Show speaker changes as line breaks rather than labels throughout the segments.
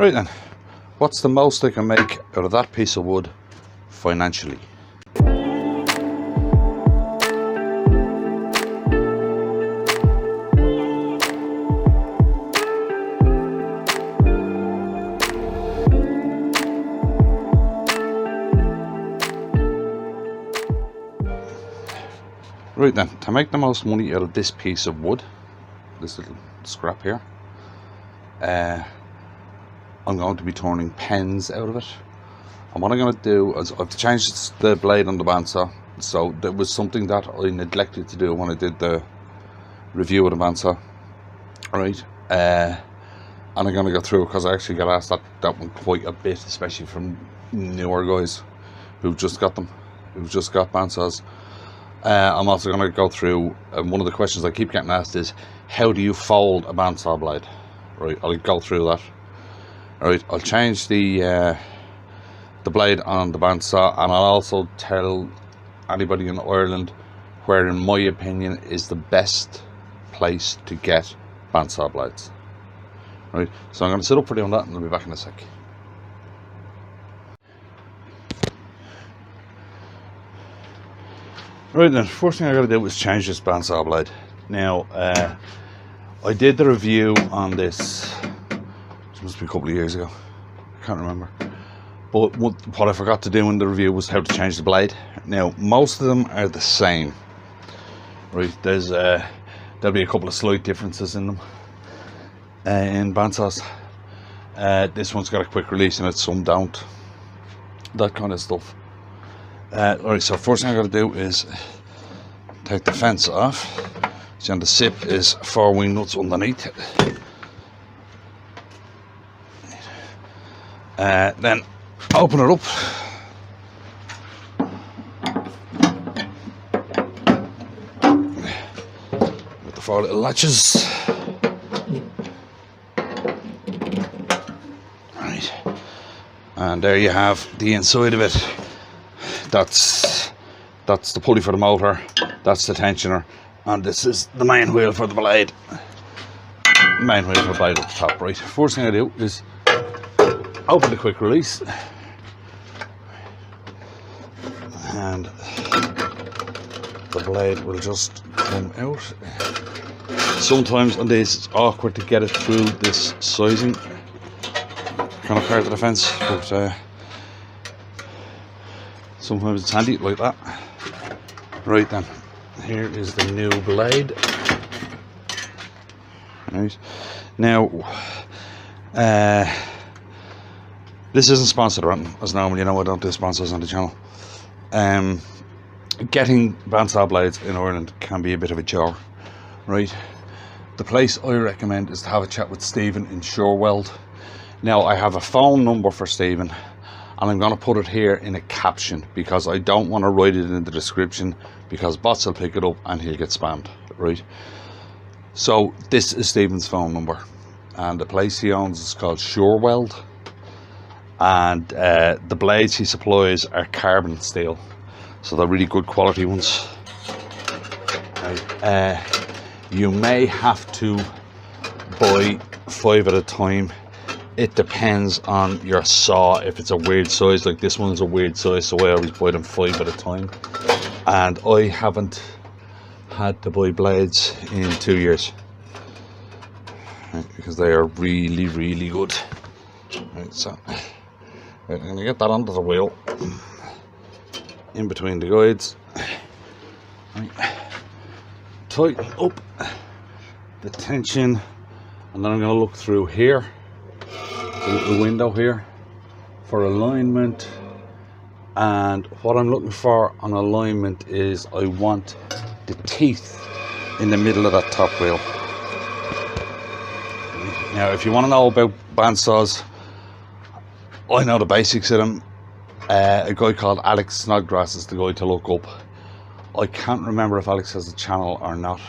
Right then, what's the most I can make out of that piece of wood financially? Right then, to make the most money out of this piece of wood, this little scrap here, I'm going to be turning pens out of it. And what I'm going to do is I've changed the blade on the bandsaw. So there was something that I neglected to do when I did the review of the bandsaw. Right, and I'm going to go through it because I actually got asked that one quite a bit, especially from newer guys who've just got them, who've just got bandsaws. I'm also going to go through, one of the questions I keep getting asked is, how do you fold a bandsaw blade? Right, I'll go through that. Alright, I'll change the blade on the bandsaw, and I'll also tell anybody in Ireland where, in my opinion, is the best place to get bandsaw blades. Right, so I'm going to sit up for doing that, and I'll be back in a sec. Right then, first thing I got to do is change this bandsaw blade. Now, I did the review on this, it must be a couple of years ago, I can't remember. But what I forgot to do in the review was how to change the blade. Now, most of them are the same. Right, there'll be a couple of slight differences in them, in bandsaws. This one's got a quick release in it, some don't. That kind of stuff. Alright, so first thing I got to do is take the fence off. See, and the sip is 4 wing nuts underneath it. Then open it up. With the 4 little latches. Right, and there you have the inside of it. That's the pulley for the motor, that's the tensioner, and this is the main wheel for the blade. Main wheel for the blade at the top. Right, first thing I do is open the quick release, and the blade will just come out. Sometimes on this it's awkward to get it through this sizing kind of part of the fence, but sometimes it's handy like that. Right then, here is the new blade. Right, now this isn't sponsored or anything, as normally, you know, I don't do sponsors on the channel. Getting bandsaw blades in Ireland can be a bit of a chore. Right, the place I recommend is to have a chat with Stephen in Shoreweld. Now, I have a phone number for Stephen, and I'm going to put it here in a caption because I don't want to write it in the description, because bots will pick it up and he'll get spammed. Right, so this is Stephen's phone number, and the place he owns is called Shoreweld, and the blades he supplies are carbon steel, so they're really good quality ones. Right. You may have to buy 5 at a time. It depends on your saw. If it's a weird size, like this one's a weird size, so I always buy them 5 at a time. And I haven't had to buy blades in 2 years, right, because they are really, really good. Right, so right, I'm going to get that onto the wheel, in between the guides. Right. Tighten up the tension, and then I'm going to look through here, the little window here, for alignment. And what I'm looking for on alignment is I want the teeth in the middle of that top wheel. Now, if you want to know about bandsaws, I know the basics of them. A guy called Alex Snodgrass is the guy to look up. I can't remember if Alex has a channel or not,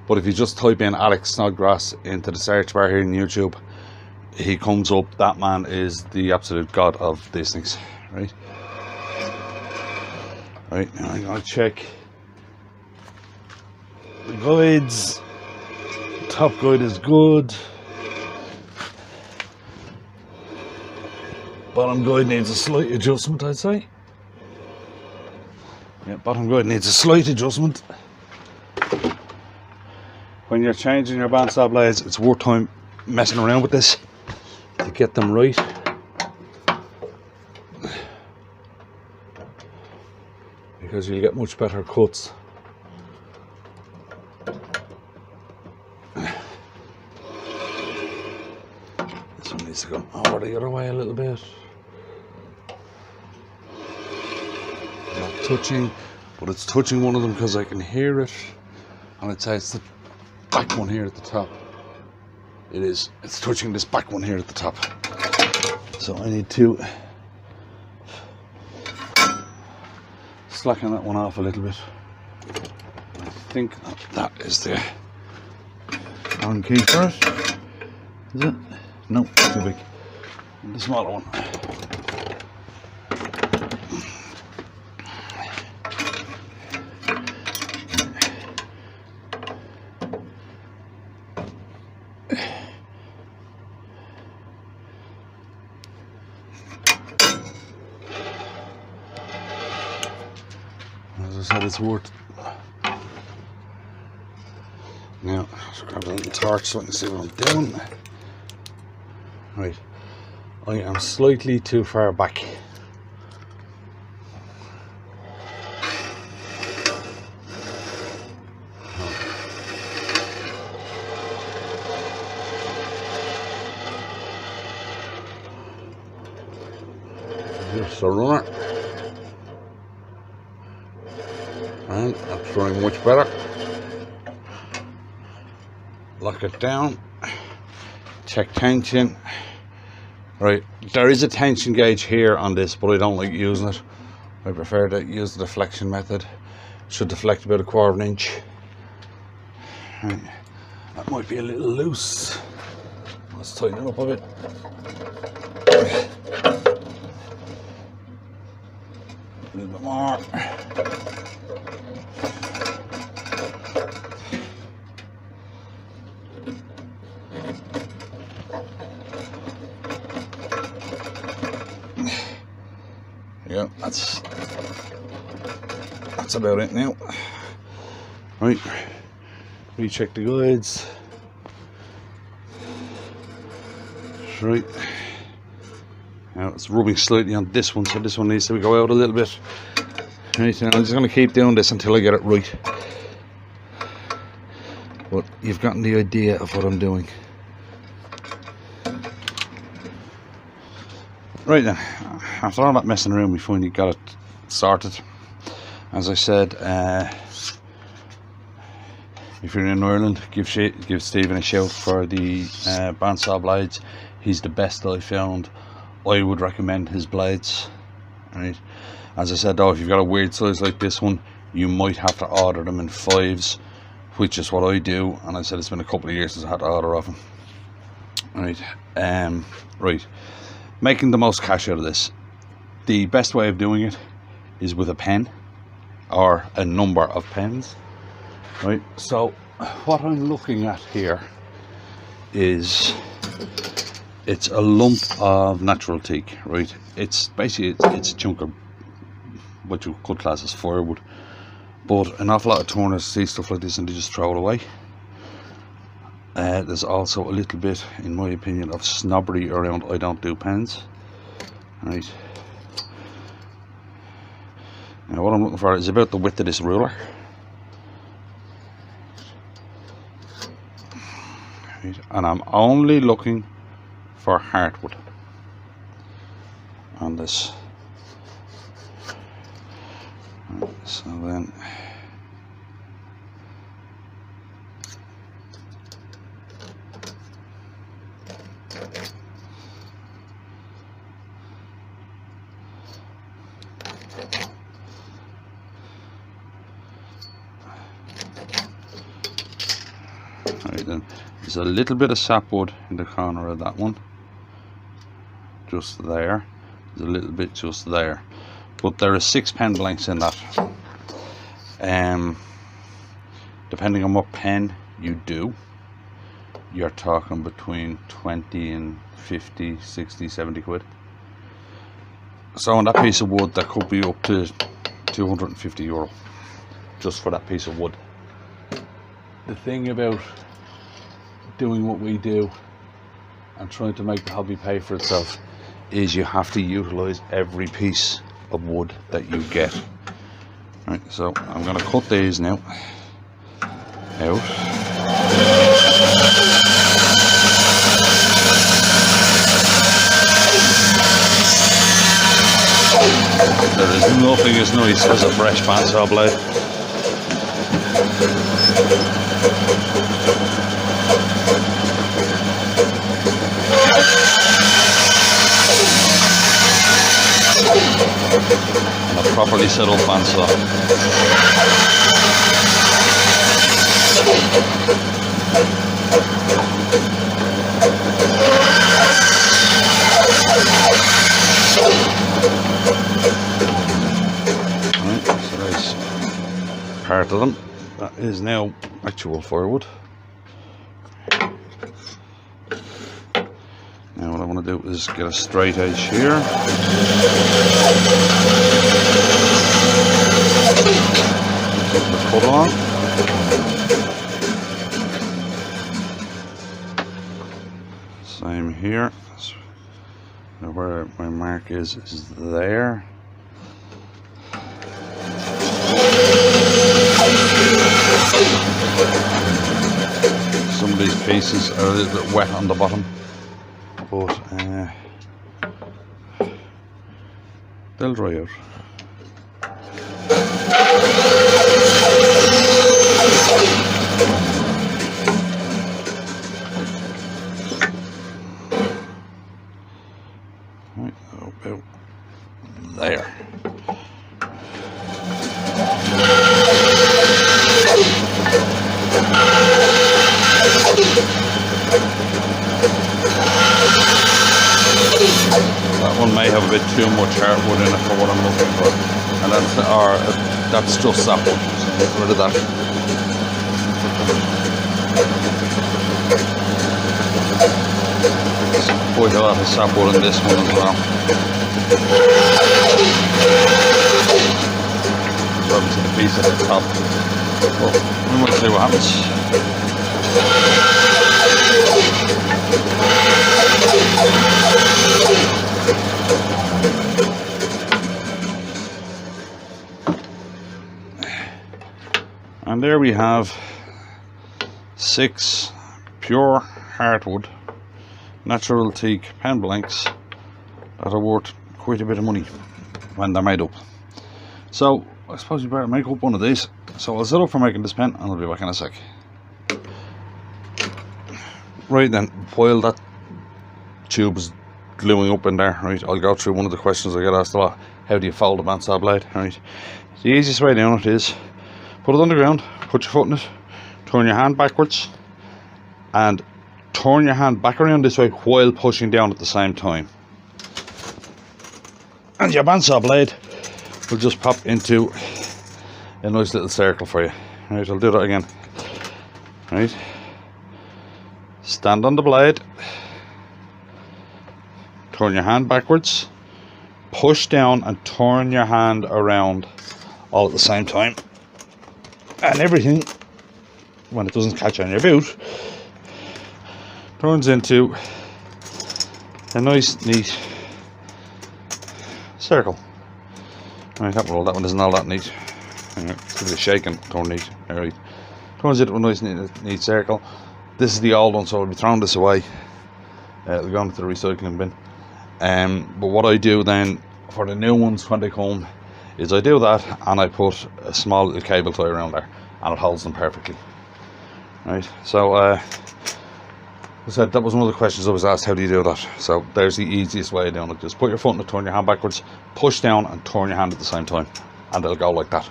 but if you just type in Alex Snodgrass into the search bar here in YouTube, he comes up. That man is the absolute god of these things. Right, right, now I'm going to check the guides. Top guide is good. Bottom guide needs a slight adjustment, I'd say. Yeah, bottom guide needs a slight adjustment. When you're changing your bandsaw blades, it's worth time messing around with this to get them right. Because you'll get much better cuts. This one needs to go over the other way a little bit. Not touching, but it's touching one of them because I can hear it. And I'd say it's the back one here at the top. It is. It's touching this back one here at the top. So I need to slacken that one off a little bit. I think that is the on key for it. Is it? No, too big. The smaller one. As I said, it's worth. Now, let's grab a little torch so I can see what I'm doing. Right, I am slightly too far back. Just a runner. And that's throwing much better. Lock it down. Check tension. Right, there is a tension gauge here on this, but I don't like using it. I prefer to use the deflection method. Should deflect about 1/4 inch. Right. That might be a little loose. Let's tighten it up a bit. A little bit more. Yeah, that's about it now. Right, recheck the guides. Right, now it's rubbing slightly on this one, so this one needs to go out a little bit. Right, and I'm just going to keep doing this until I get it right. But you've gotten the idea of what I'm doing. Right then, after all that messing around, we finally got it sorted. As I said, if you're in Ireland, give Stephen a shout for the bandsaw blades. He's the best I found. I would recommend his blades. Right. As I said though, if you've got a weird size like this one, you might have to order them in 5s, which is what I do. And I said it's been a couple of years since I had to order of them. Right. Right. Making the most cash out of this. The best way of doing it is with a pen or a number of pens. Right, so what I'm looking at here is it's a lump of natural teak, right? It's basically it's a chunk of what you could class as firewood, but an awful lot of turners see stuff like this and they just throw it away. There's also a little bit, in my opinion, of snobbery around I don't do pens. Right. Now what I'm looking for is about the width of this ruler. Right. And I'm only looking for hardwood on this. Right. So then right, then there's a little bit of sapwood in the corner of that one, just there. There's a little bit just there, but there are 6 pen blanks in that. Depending on what pen you do, you're talking between 20 and 50, 60, 70 quid. So on that piece of wood, that could be up to €250 just for that piece of wood. The thing about doing what we do and trying to make the hobby pay for itself is you have to utilize every piece of wood that you get. Right, so I'm going to cut these now out. There is nothing as nice as a fresh bandsaw blade. And a properly set up bandsaw. Right, so there's part of them. That is now actual firewood. Now what I want to do is get a straight edge here. Put the cut on. Same here. So where my mark is there. Some of these pieces are a little bit wet on the bottom, but they'll dry out. Right, about there. That one may have a bit too much hardwood in it for what I'm looking for, and that's just that one, so get rid of that. There's quite a lot of sapwood in this one as well. There's obviously the piece at the top, but we might see what happens. And there we have 6 pure hardwood natural teak pen blanks that are worth quite a bit of money when they're made up. So I suppose you better make up one of these. So I'll set up for making this pen and I'll be back in a sec. Right then, while that tube is gluing up in there, right, I'll go through one of the questions I get asked a lot. How do you fold a bandsaw blade? Right, the easiest way down it is put it on the ground, put your foot in it, turn your hand backwards, and turn your hand back around this way while pushing down at the same time. And your bandsaw blade will just pop into a nice little circle for you. Right, I'll do that again. Right, stand on the blade, turn your hand backwards, push down and turn your hand around all at the same time. And everything, when it doesn't catch on your boot, turns into a nice, neat circle. Right, that one isn't all that neat. It's a bit of shaking, turn neat. Alright, turns into a nice, neat circle. This is the old one, so I'll be throwing this away. It'll go into the recycling bin. But what I do then for the new ones when they come is I do that and I put a small little cable tie around there and it holds them perfectly. Right, so I said that was one of the questions I was asked, how do you do that? So there's the easiest way of doing it. Just put your foot in it, turn your hand backwards, push down and turn your hand at the same time, and it'll go like that.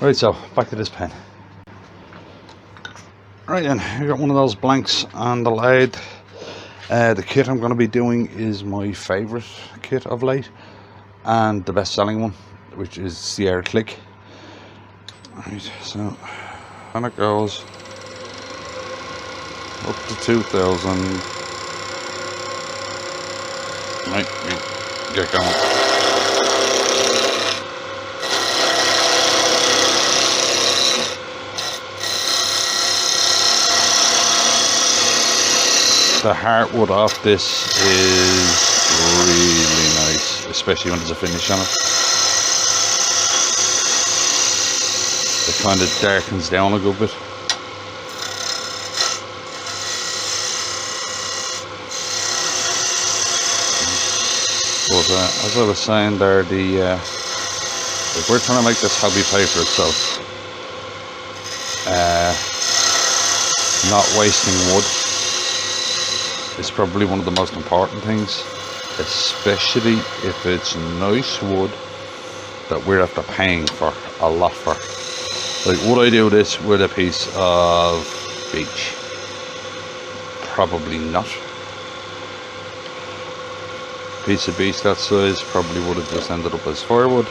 Right, so back to this pen. Right then, I got one of those blanks on the lathe. The kit I'm going to be doing is my favourite kit of late and the best selling one, which is Sierra Click. Right, so and it goes up to 2000. Right, we get going. The heartwood off this is really nice, especially when there's a finish on it. It kind of darkens down a good bit. But as I was saying there, if we're trying to make this hobby pay for itself, not wasting wood is probably one of the most important things, especially if it's nice wood that we're after paying for a lot for. Like, would I do this with a piece of beech? Probably not. Piece of beech that size probably would have just ended up as firewood,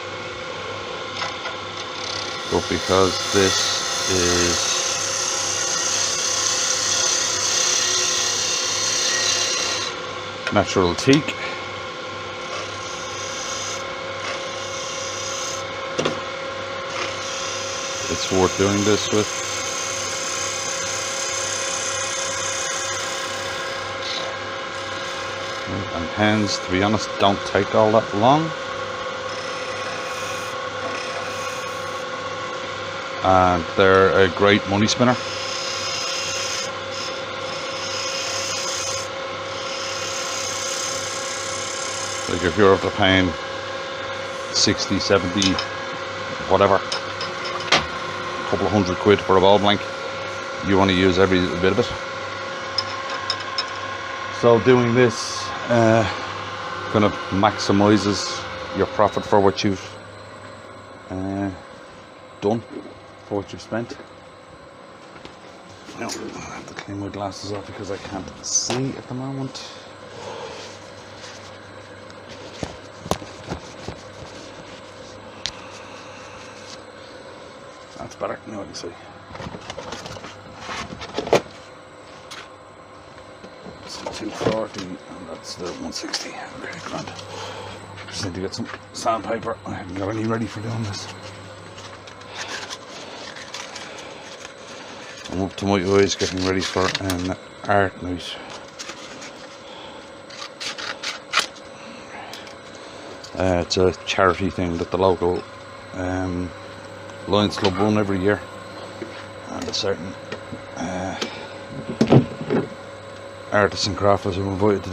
but because this is natural teak, it's worth doing this with. And pens, to be honest, don't take all that long, and they're a great money spinner. Like, if you're after paying 60, 70, whatever, a couple of £100 for a ball blank, you want to use every little bit of it. So doing this kind of maximizes your profit for what you've done, for what you've spent. Now, I have to clean my glasses off because I can't see at the moment. That's better, now I can see. It's the 240 and that's the 160. Okay, grand. Just need to get some sandpaper. I haven't got any ready for doing this. I'm up to my eyes getting ready for an art night. It's a charity thing that the local Lions Club run every year, and a certain artists and crafters who are invited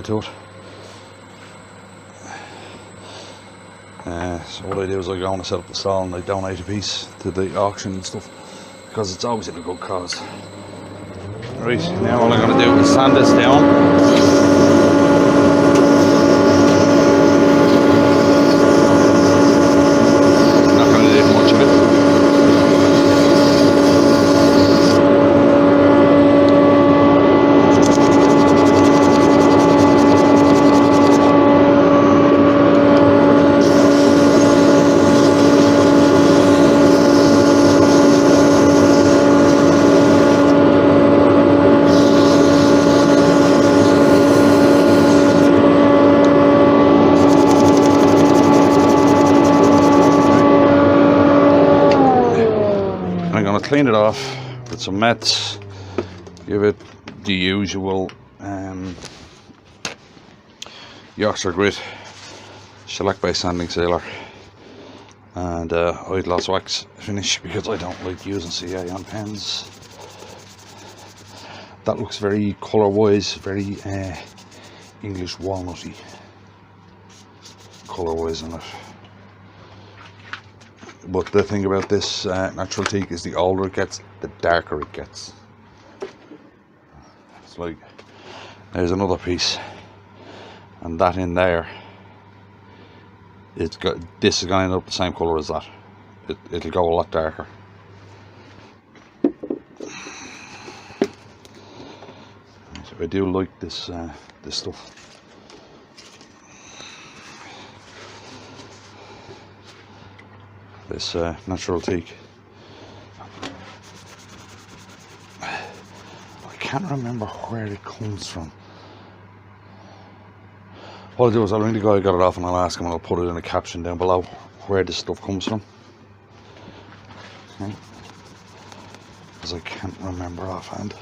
to it. So what I do is I go and set up the stall and I donate a piece to the auction and stuff, because it's always in a good cause. Right, now all I'm going to do is sand this down. Clean it off with some mats, give it the usual Yorkshire grit, shellac based sanding sealer, and eyeglass wax finish, because I don't like using CA on pens. That looks very colour wise, very English walnutty colour wise on it. But the thing about this natural teak is the older it gets, the darker it gets. It's like, there's another piece, and that in there, this is going to end up the same colour as that. It'll go a lot darker. So I do like this this stuff. This natural teak. I can't remember where it comes from. what I'll do is I'll ring the guy who got it off and I'll ask him, and I'll put it in a caption down below where this stuff comes from. Okay. Because I can't remember offhand.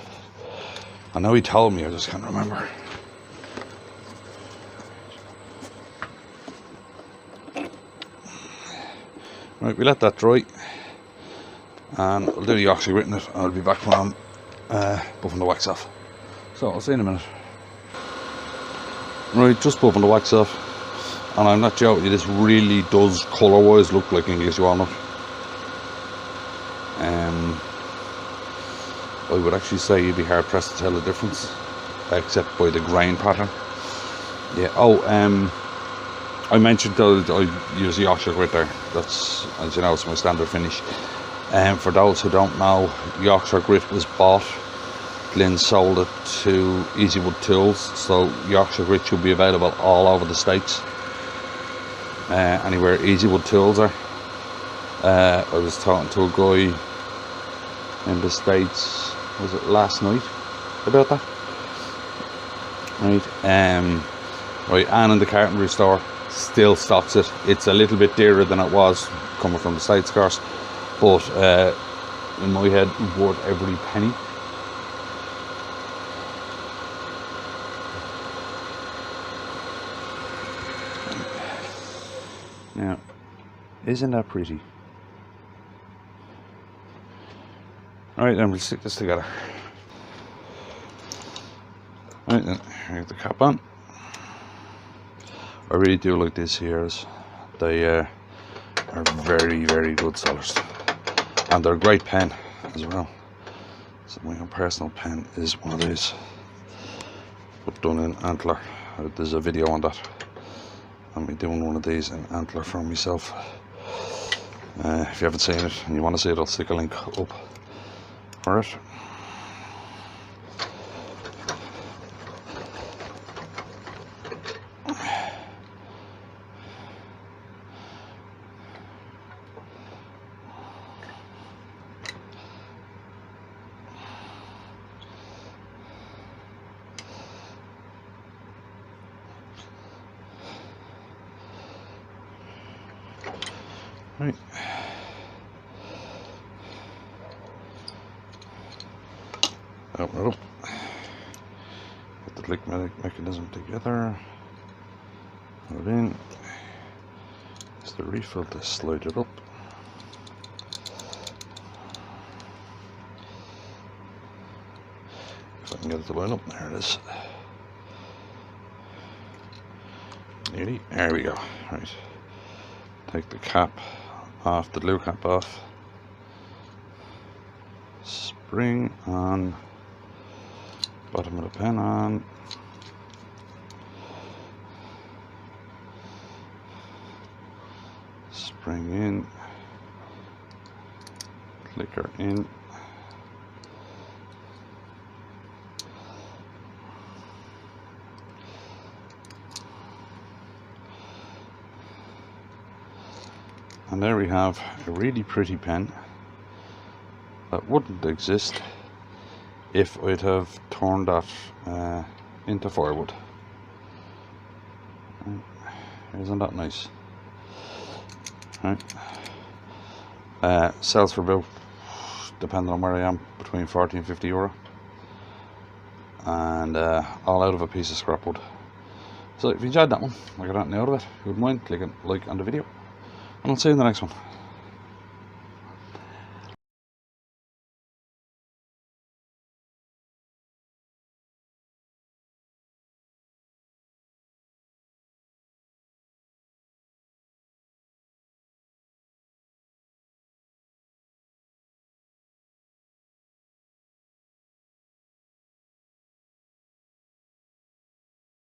I know he told me, I just can't remember. Right, we let that dry, and I'll do the oxy grit in it, and I'll be back when I'm buffing the wax off. So I'll see you in a minute. Right, just buffing the wax off, and I'm not joking you, this really does colour wise look like English walnut. I would actually say you'd be hard pressed to tell the difference, except by the grain pattern. Yeah. Oh, I mentioned that I use the Yorkshire grit there. That's, as you know, it's my standard finish. For those who don't know, Yorkshire grit was bought. Glyn sold it to Easywood Tools, so Yorkshire grit should be available all over the States. Anywhere Easywood Tools are. I was talking to a guy in the States, was it last night, about that? Right. Right, and in the carpentry store still stocks it. It's a little bit dearer than it was coming from the States, of course, but in my head, worth every penny. Now, isn't that pretty? Alright, then we'll stick this together. Right then, here's the cap on. I really do like these here. They are very, very good sellers, and they're a great pen as well. So my own personal pen is one of these, but done in antler. There's a video on that. I'm doing one of these in antler for myself. If you haven't seen it and you want to see it, I'll stick a link up for it. Right. Open it up. Put the click mechanism together. Put it in. It's the refill to slide it up. If I can get it to line up, there it is. Nearly. There we go. Right. Take the cap off, the glue cap off. Spring on. Bottom of the pen on. Spring in. Clicker in. And there we have a really pretty pen that wouldn't exist if I'd have turned that into firewood. Isn't that nice? Right. Sells for about, depending on where I am, between 40 and 50 euro. And all out of a piece of scrap wood. So if you enjoyed that one, I got anything out of it, if you wouldn't mind clicking like on the video. And I'll see you in the next one.